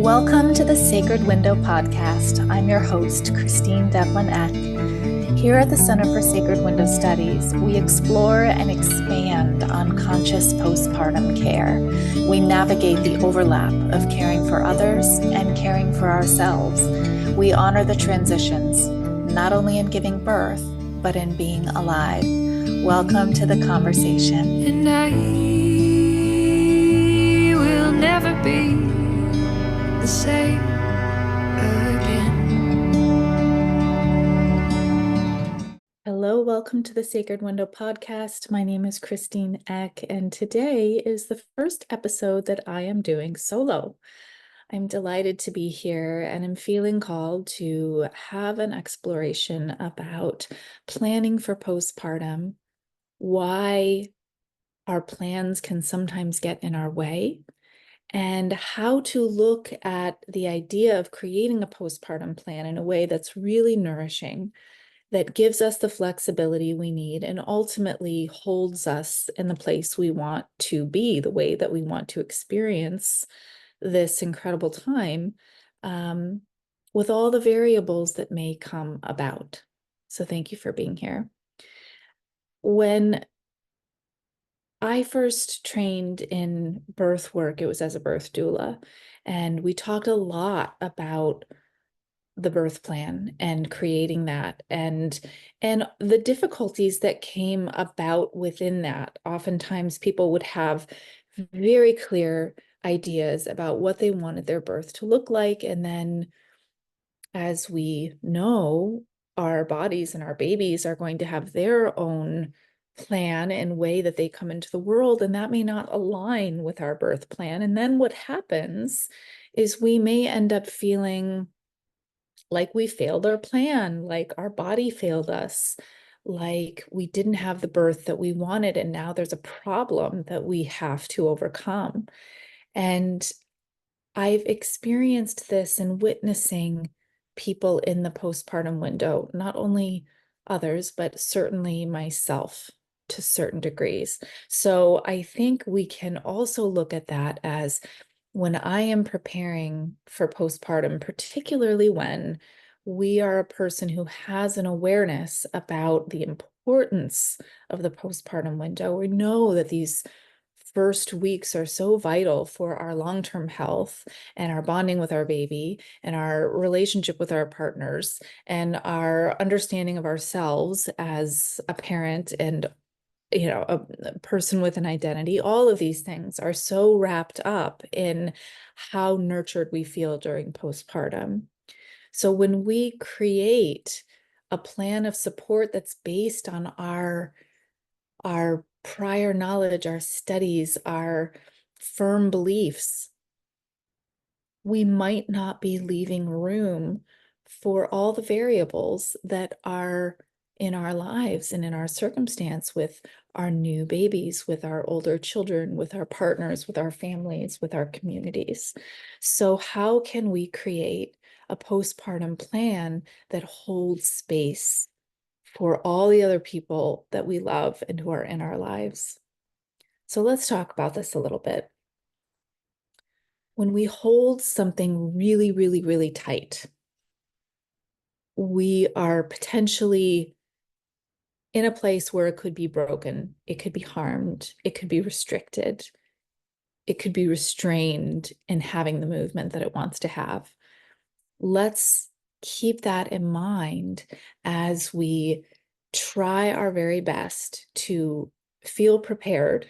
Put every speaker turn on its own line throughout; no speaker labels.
Welcome to the Sacred Window podcast. I'm your host, Christine Devlin Eck. Here at the Center for Sacred Window Studies, we explore and expand on conscious postpartum care. We navigate the overlap of caring for others and caring for ourselves. We honor the transitions, not only in giving birth, but in being alive. Welcome to the conversation.
And I will never be the same again.
Hello, welcome to the Sacred Window podcast. My name is Christine Eck, and today is the first episode that I am doing solo. I'm delighted to be here, and I'm feeling called to have an exploration about planning for postpartum, why our plans can sometimes get in our way, and how to look at the idea of creating a postpartum plan in a way that's really nourishing, that gives us the flexibility we need, and ultimately holds us in the place we want to be, the way that we want to experience this incredible time, with all the variables that may come about. So thank you for being here. When I first trained in birth work, it was as a birth doula, and we talked a lot about the birth plan and creating that and the difficulties that came about within that. Oftentimes people would have very clear ideas about what they wanted their birth to look like, and then, as we know, our bodies and our babies are going to have their own plan and way that they come into the world, and that may not align with our birth plan. And then what happens is we may end up feeling like we failed our plan, like our body failed us, like we didn't have the birth that we wanted, and now there's a problem that we have to overcome. And I've experienced this in witnessing people in the postpartum window, not only others, but certainly myself to certain degrees. So I think we can also look at that as, when I am preparing for postpartum, particularly when we are a person who has an awareness about the importance of the postpartum window, we know that these first weeks are so vital for our long-term health and our bonding with our baby and our relationship with our partners and our understanding of ourselves as a parent and a person with an identity. All of these things are so wrapped up in how nurtured we feel during postpartum. So when we create a plan of support that's based on our prior knowledge, our studies, our firm beliefs, we might not be leaving room for all the variables that are in our lives and in our circumstance, with our new babies, with our older children, with our partners, with our families, with our communities. So how can we create a postpartum plan that holds space for all the other people that we love and who are in our lives? So let's talk about this a little bit. When we hold something really, really, really tight, we are potentially in a place where it could be broken, it could be harmed, it could be restricted, it could be restrained in having the movement that it wants to have. Let's keep that in mind as we try our very best to feel prepared,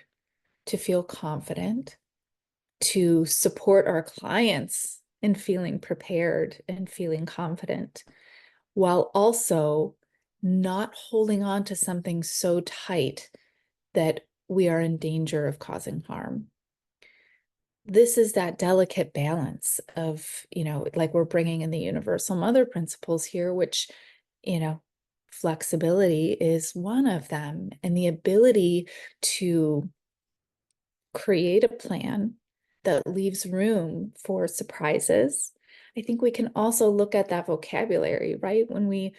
to feel confident, to support our clients in feeling prepared and feeling confident, while also not holding on to something so tight that we are in danger of causing harm. This is that delicate balance of, like we're bringing in the universal mother principles here, which, flexibility is one of them, and the ability to create a plan that leaves room for surprises. I think we can also look at that vocabulary, right? When we,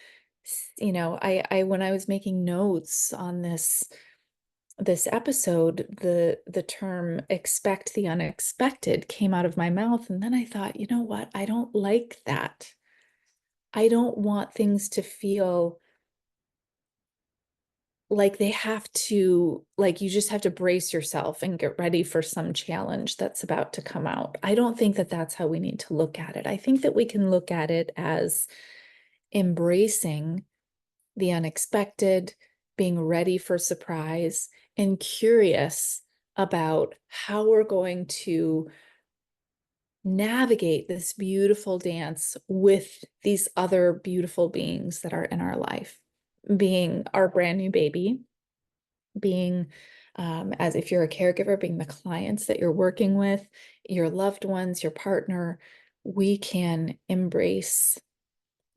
when I was making notes on this this episode, the term expect the unexpected came out of my mouth. And then I thought, you know what? I don't like that. I don't want things to feel like they have to, like you just have to brace yourself and get ready for some challenge that's about to come out. I don't think that that's how we need to look at it. I think that we can look at it as embracing the unexpected, being ready for surprise, and curious about how we're going to navigate this beautiful dance with these other beautiful beings that are in our life, being our brand new baby, being as if you're a caregiver, being the clients that you're working with, your loved ones, your partner. We can embrace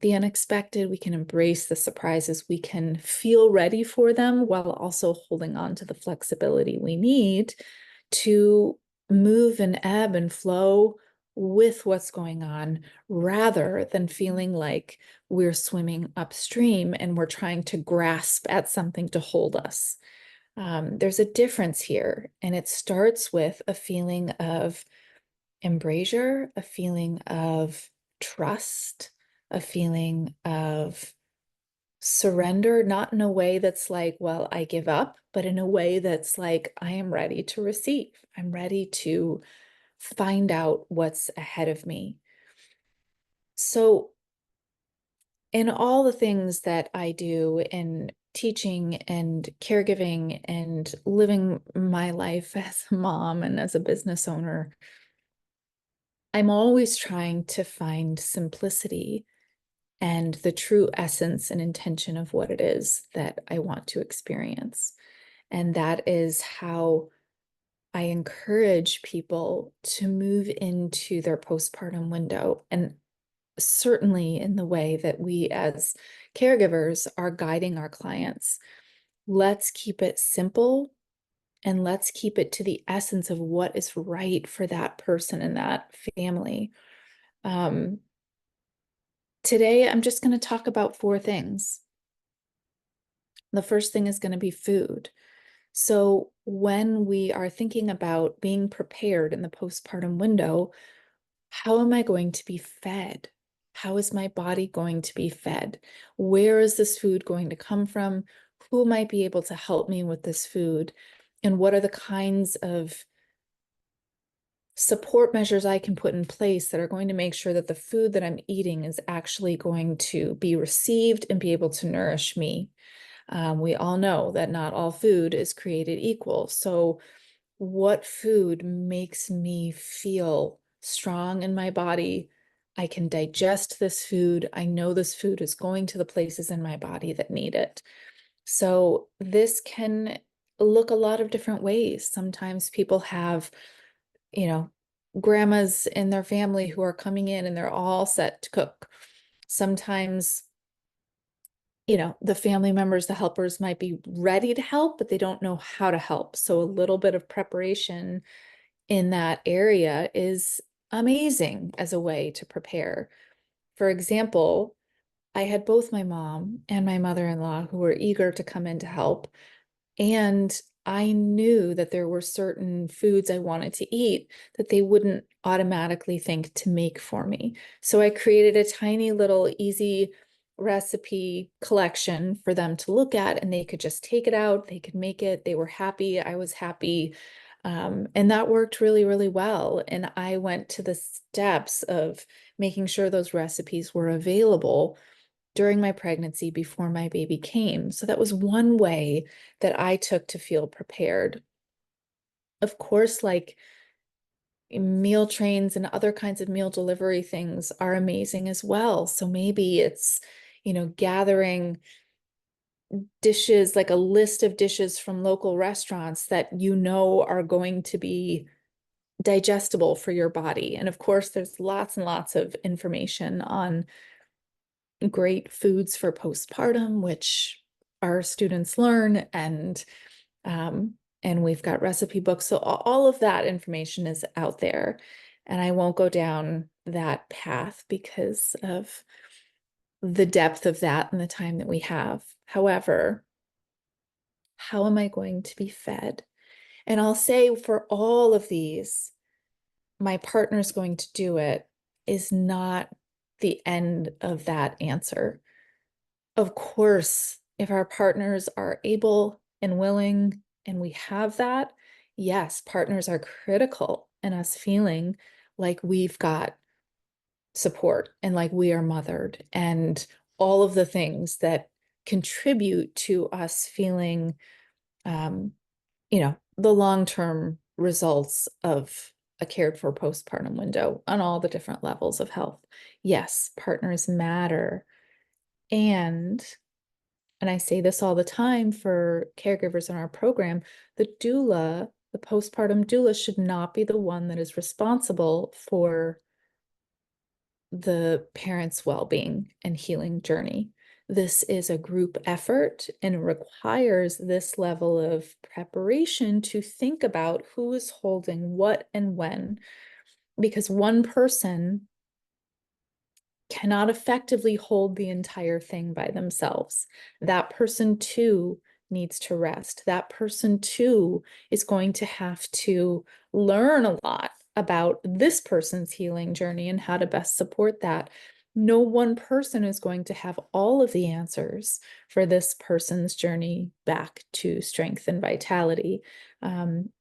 the unexpected. We can embrace the surprises. We can feel ready for them while also holding on to the flexibility we need to move and ebb and flow with what's going on, rather than feeling like we're swimming upstream and we're trying to grasp at something to hold us. There's a difference here, and it starts with a feeling of embrasure, a feeling of trust, a feeling of surrender, not in a way that's like, well, I give up, but in a way that's like, I am ready to receive. I'm ready to find out what's ahead of me. So, in all the things that I do in teaching and caregiving and living my life as a mom and as a business owner, I'm always trying to find simplicity and the true essence and intention of what it is that I want to experience. And that is how I encourage people to move into their postpartum window. And certainly in the way that we as caregivers are guiding our clients. Let's keep it simple and let's keep it to the essence of what is right for that person and that family. Um, Today, I'm just going to talk about 4 things. The first thing is going to be food. So, when we are thinking about being prepared in the postpartum window, how am I going to be fed? How is my body going to be fed? Where is this food going to come from? Who might be able to help me with this food? And what are the kinds of support measures I can put in place that are going to make sure that the food that I'm eating is actually going to be received and be able to nourish me? We all know that not all food is created equal. So, what food makes me feel strong in my body? I can digest this food. I know this food is going to the places in my body that need it. So, this can look a lot of different ways. Sometimes people have, you know, grandmas in their family who are coming in and they're all set to cook. Sometimes, the family members, the helpers might be ready to help, but they don't know how to help. So a little bit of preparation in that area is amazing as a way to prepare. For example, I had both my mom and my mother-in-law who were eager to come in to help. And I knew that there were certain foods I wanted to eat that they wouldn't automatically think to make for me. So I created a tiny little easy recipe collection for them to look at, and they could just take it out, they could make it. They were happy. I was happy. And that worked really, really well. And I went to the steps of making sure those recipes were available during my pregnancy before my baby came. So that was one way that I took to feel prepared. Of course, like meal trains and other kinds of meal delivery things are amazing as well. So maybe it's, gathering dishes, like a list of dishes from local restaurants that are going to be digestible for your body. And of course, there's lots and lots of information on great foods for postpartum, which our students learn, and we've got recipe books. So all of that information is out there. And I won't go down that path because of the depth of that and the time that we have. However, How am I going to be fed? And I'll say for all of these, my partner's going to do it is not the end of that answer. Of course, if our partners are able and willing and we have that, yes, partners are critical in us feeling like we've got support and like we are mothered and all of the things that contribute to us feeling, um, the long-term results of a cared for postpartum window on all the different levels of health. Yes, partners matter. And I say this all the time for caregivers in our program, the doula, the postpartum doula should not be the one that is responsible for the parent's well-being and healing journey. This is a group effort and requires this level of preparation to think about who is holding what and when, because one person cannot effectively hold the entire thing by themselves. That person too needs to rest. That person too is going to have to learn a lot about this person's healing journey and how to best support that. No one person is going to have all of the answers for this person's journey back to strength and vitality.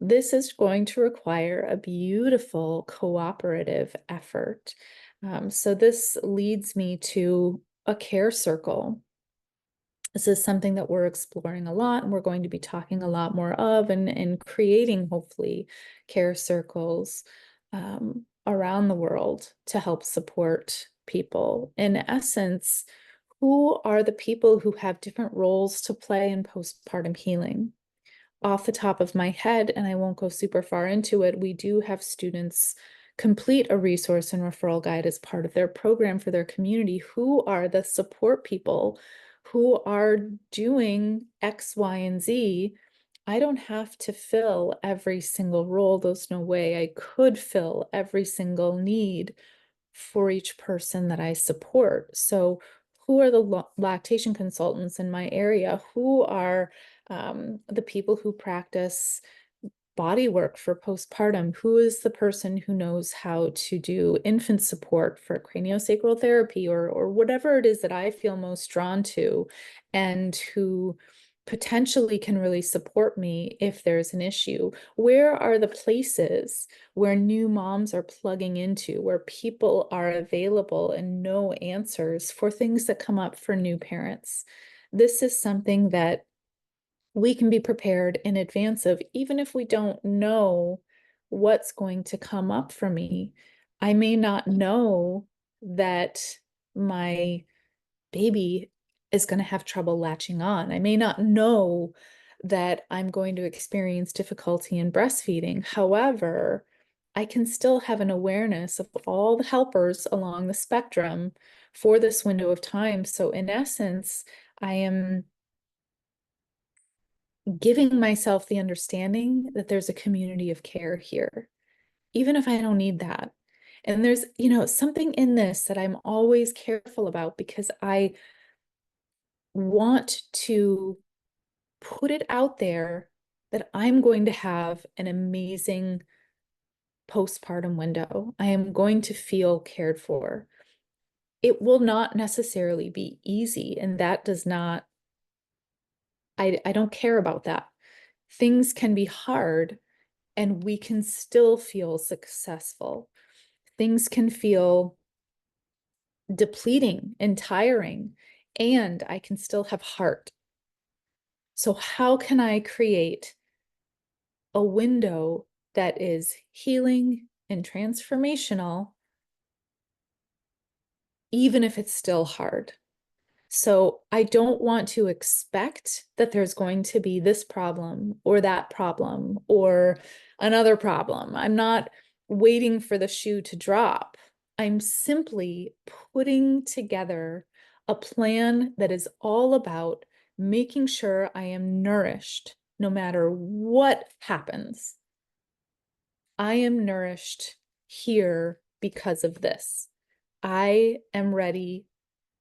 This is going to require a beautiful cooperative effort. So this leads me to a care circle. This is something that we're exploring a lot and we're going to be talking a lot more of and creating, hopefully, care circles around the world to help support people. In essence, who are the people who have different roles to play in postpartum healing? Off the top of my head, and I won't go super far into it, we do have students complete a resource and referral guide as part of their program for their community. Who are the support people who are doing X, Y, and Z? I don't have to fill every single role. There's no way I could fill every single need for each person that I support. So who are the lactation consultants in my area? Who are the people who practice body work for postpartum? Who is the person who knows how to do infant support for craniosacral therapy or whatever it is that I feel most drawn to, and who potentially can really support me if there's an issue? Where are the places where new moms are plugging into, where people are available and know answers for things that come up for new parents? This is something that we can be prepared in advance of, even if we don't know what's going to come up for me. I may not know that my baby is going to have trouble latching on. I may not know that I'm going to experience difficulty in breastfeeding. However, I can still have an awareness of all the helpers along the spectrum for this window of time. So in essence, I am giving myself the understanding that there's a community of care here, even if I don't need that. And there's, something in this that I'm always careful about because I want to put it out there that I'm going to have an amazing postpartum window. I am going to feel cared for. It will not necessarily be easy, and that does not, I don't care about that. Things can be hard, and we can still feel successful. Things can feel depleting and tiring, and I can still have heart. So how can I create a window that is healing and transformational, even if it's still hard? So I don't want to expect that there's going to be this problem or that problem or another problem. I'm not waiting for the shoe to drop. I'm simply putting together a plan that is all about making sure I am nourished no matter what happens. I am nourished here because of this. I am ready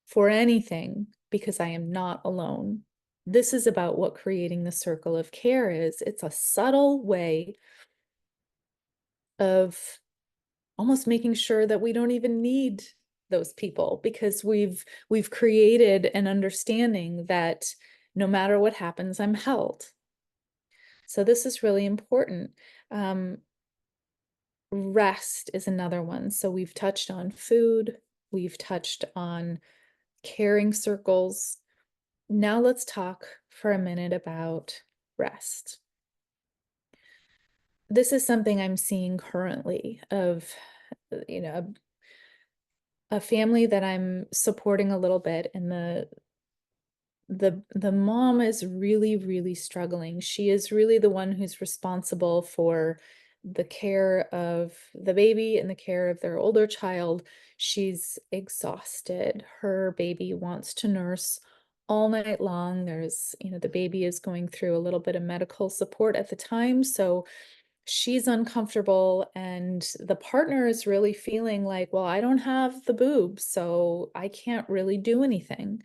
for anything because I am not alone. This is about what creating the circle of care is. It's a subtle way of almost making sure that we don't even need those people, because we've created an understanding that no matter what happens, I'm held. So this is really important. Um, Rest is another one. So we've touched on food, we've touched on caring circles. Now let's talk for a minute about rest. This is something I'm seeing currently of, you know, a family that I'm supporting a little bit, and the mom is really struggling. She is really the one who's responsible for the care of the baby and the care of their older child. She's exhausted. Her baby wants to nurse all night long. The baby is going through a little bit of medical support at the time, so she's uncomfortable, and the partner is really feeling like, well, I don't have the boobs, so I can't really do anything.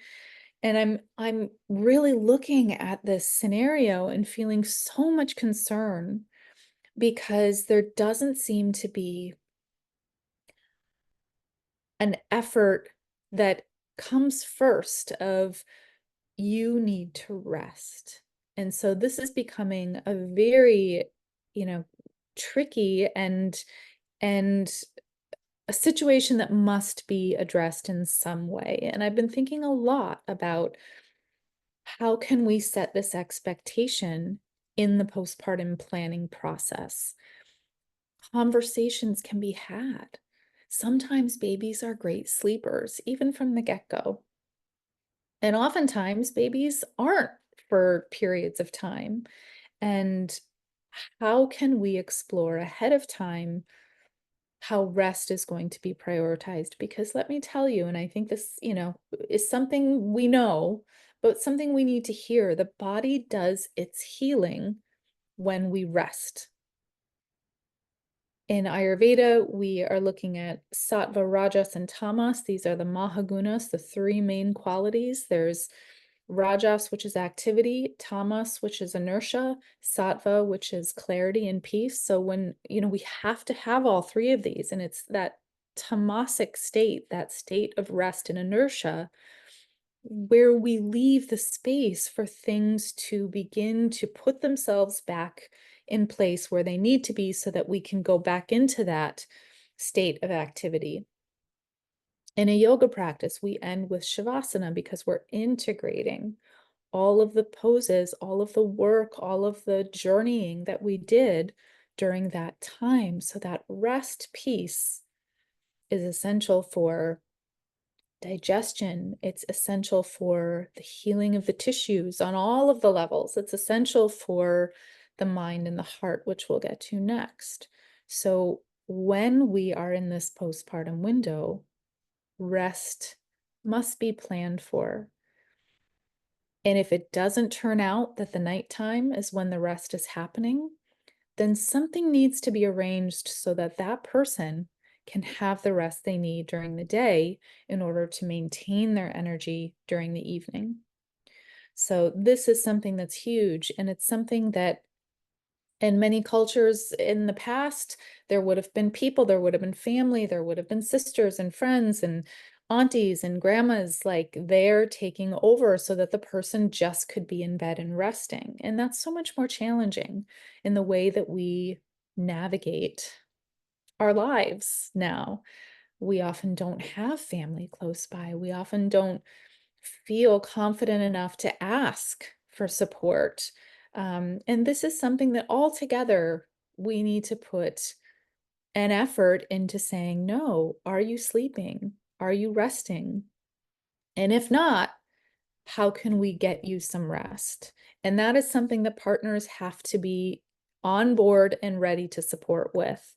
And I'm really looking at this scenario and feeling so much concern, because there doesn't seem to be an effort that comes first of, you need to rest. And so this is becoming a very, tricky and a situation that must be addressed in some way. And I've been thinking a lot about, how can we set this expectation in the postpartum planning process? Conversations can be had. Sometimes babies are great sleepers, even from the get-go. And oftentimes babies aren't for periods of time. And how can we explore ahead of time how rest is going to be prioritized? Because let me tell you, and I think this, is something we know, but something we need to hear. The body does its healing when we rest. In Ayurveda, we are looking at sattva, rajas, and tamas. These are the mahagunas, the three main qualities. There's rajas, which is activity, tamas, which is inertia, sattva, which is clarity and peace. So we have to have all three of these, and it's that tamasic state, that state of rest and inertia, where we leave the space for things to begin to put themselves back in place where they need to be, so that we can go back into that state of activity. In a yoga practice, we end with shavasana, because we're integrating all of the poses, all of the work, all of the journeying that we did during that time. So that rest piece is essential for digestion. It's essential for the healing of the tissues on all of the levels. It's essential for the mind and the heart, which we'll get to next. So when we are in this postpartum window, rest must be planned for. And if it doesn't turn out that the nighttime is when the rest is happening, then something needs to be arranged so that that person can have the rest they need during the day in order to maintain their energy during the evening. So this is something that's huge, and it's something that in many cultures in the past, there would have been people, there would have been family, there would have been sisters and friends and aunties and grandmas, like they're taking over so that the person just could be in bed and resting. And that's so much more challenging in the way that we navigate our lives now. We often don't have family close by. We often don't feel confident enough to ask for support. And this is something that altogether we need to put an effort into saying, no, are you sleeping? Are you resting? And if not, how can we get you some rest? And that is something that partners have to be on board and ready to support with.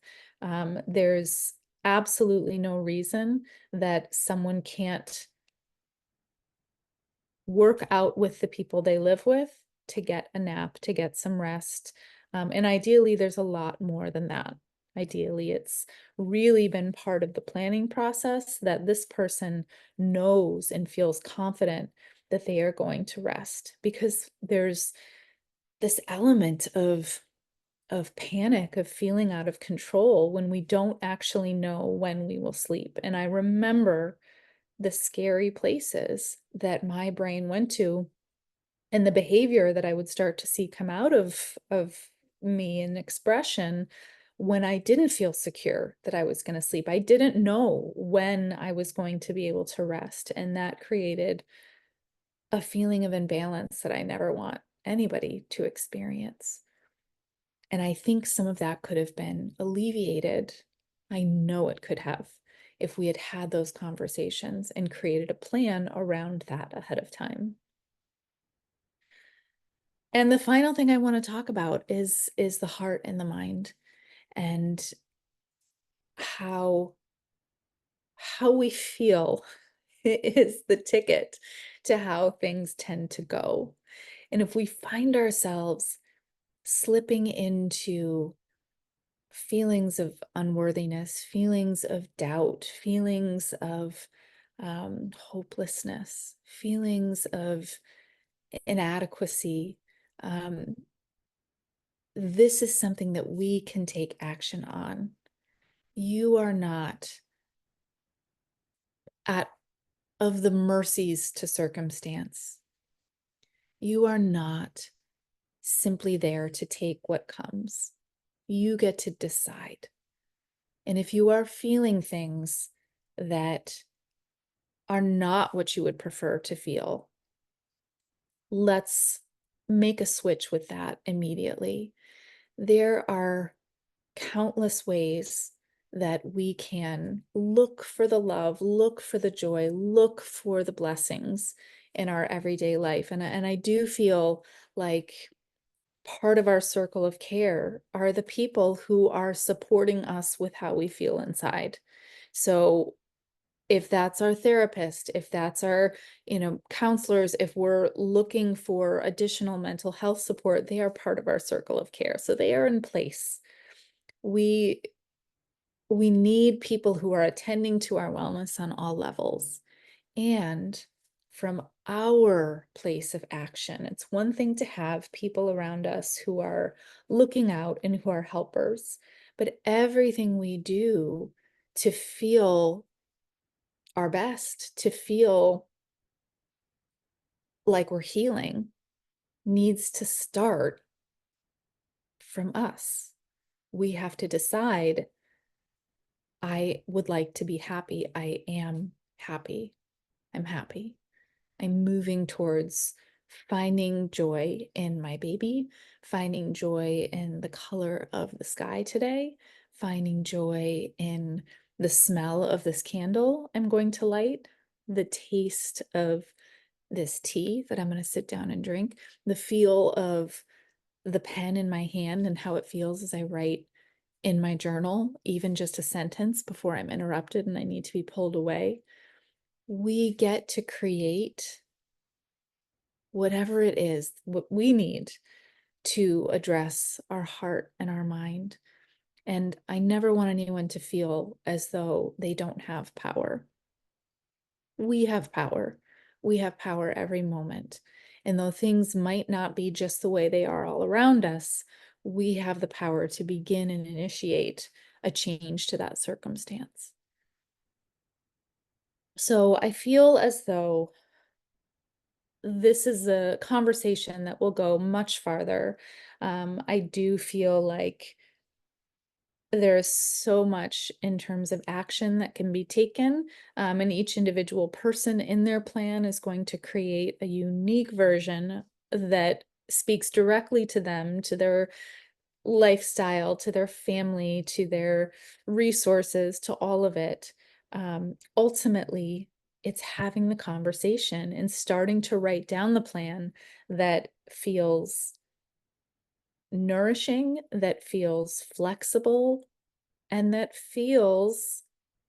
There's absolutely no reason that someone can't work out with the people they live with to get a nap, to get some rest. And ideally, there's a lot more than that. Ideally, it's really been part of the planning process that this person knows and feels confident that they are going to rest, because there's this element of panic, of feeling out of control when we don't actually know when we will sleep. And I remember the scary places that my brain went to, and the behavior that I would start to see come out of me in expression when I didn't feel secure that I was going to sleep. I didn't know when I was going to be able to rest, and that created a feeling of imbalance that I never want anybody to experience. And I think some of that could have been alleviated. I know it could have, if we had had those conversations and created a plan around that ahead of time. And the final thing I want to talk about is the heart and the mind, and how we feel is the ticket to how things tend to go. And if we find ourselves slipping into feelings of unworthiness, feelings of doubt, feelings of hopelessness, feelings of inadequacy, um, this is something that we can take action on. You are not at of the mercies to circumstance. You are not simply there to take what comes. You get to decide. And if you are feeling things that are not what you would prefer to feel, let's make a switch with that immediately. There are countless ways that we can look for the love, look for the joy, look for the blessings in our everyday life. And I do feel like part of our circle of care are the people who are supporting us with how we feel inside. So if that's our therapist, if that's our, counselors, if we're looking for additional mental health support, they are part of our circle of care. So they are in place. We we need people who are attending to our wellness on all levels. And from our place of action, it's one thing to have people around us who are looking out and who are helpers, but everything we do to feel our best, to feel like we're healing, needs to start from us. We have to decide, I would like to be happy. I am happy. I'm happy. I'm moving towards finding joy in my baby, finding joy in the color of the sky today, finding joy in the smell of this candle I'm going to light, the taste of this tea that I'm going to sit down and drink, the feel of the pen in my hand and how it feels as I write in my journal, even just a sentence before I'm interrupted and I need to be pulled away. We get to create whatever it is, what we need to address our heart and our mind. And I never want anyone to feel as though they don't have power. We have power. We have power every moment. And though things might not be just the way they are all around us, we have the power to begin and initiate a change to that circumstance. So I feel as though this is a conversation that will go much farther. I do feel like there's so much in terms of action that can be taken, and each individual person in their plan is going to create a unique version that speaks directly to them, to their lifestyle, to their family, to their resources, to all of it. Ultimately, it's having the conversation and starting to write down the plan that feels nourishing, that feels flexible, and that feels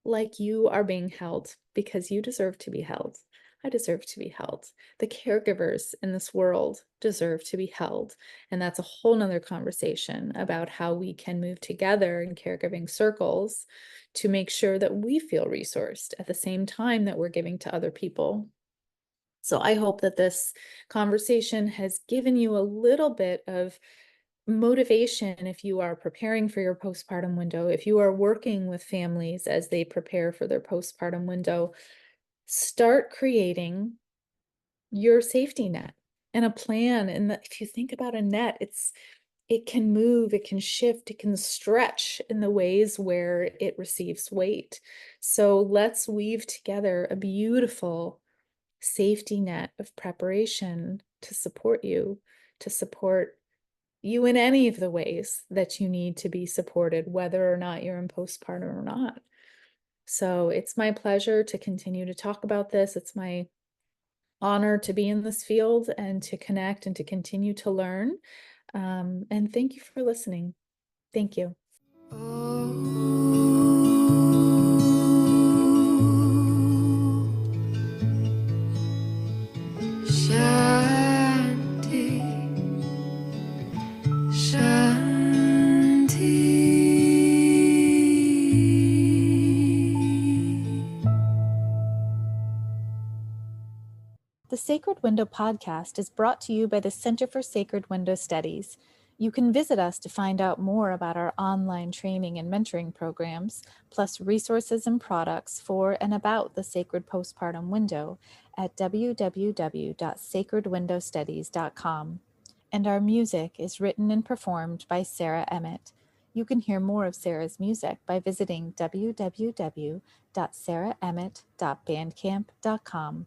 like you are being held, because you deserve to be held. I deserve to be held. The caregivers in this world deserve to be held. And that's a whole nother conversation about how we can move together in caregiving circles to make sure that we feel resourced at the same time that we're giving to other people. So I hope that this conversation has given you a little bit of motivation if you are preparing for your postpartum window, if you are working with families as they prepare for their postpartum window. Start creating your safety net and a plan. And if you think about a net, it can move, it can shift, it can stretch in the ways where it receives weight. So let's weave together a beautiful safety net of preparation to support you in any of the ways that you need to be supported, whether or not you're in postpartum or not. So it's my pleasure to continue to talk about this. It's my honor to be in this field and to connect and to continue to learn. And thank you for listening. Thank you.
Shanti, Shanti.
The Sacred Window podcast is brought to you by the Center for Sacred Window Studies. You can visit us to find out more about our online training and mentoring programs, plus resources and products for and about the sacred postpartum window at www.sacredwindowstudies.com. And our music is written and performed by Sarah Emmett. You can hear more of Sarah's music by visiting www.sarahemmett.bandcamp.com.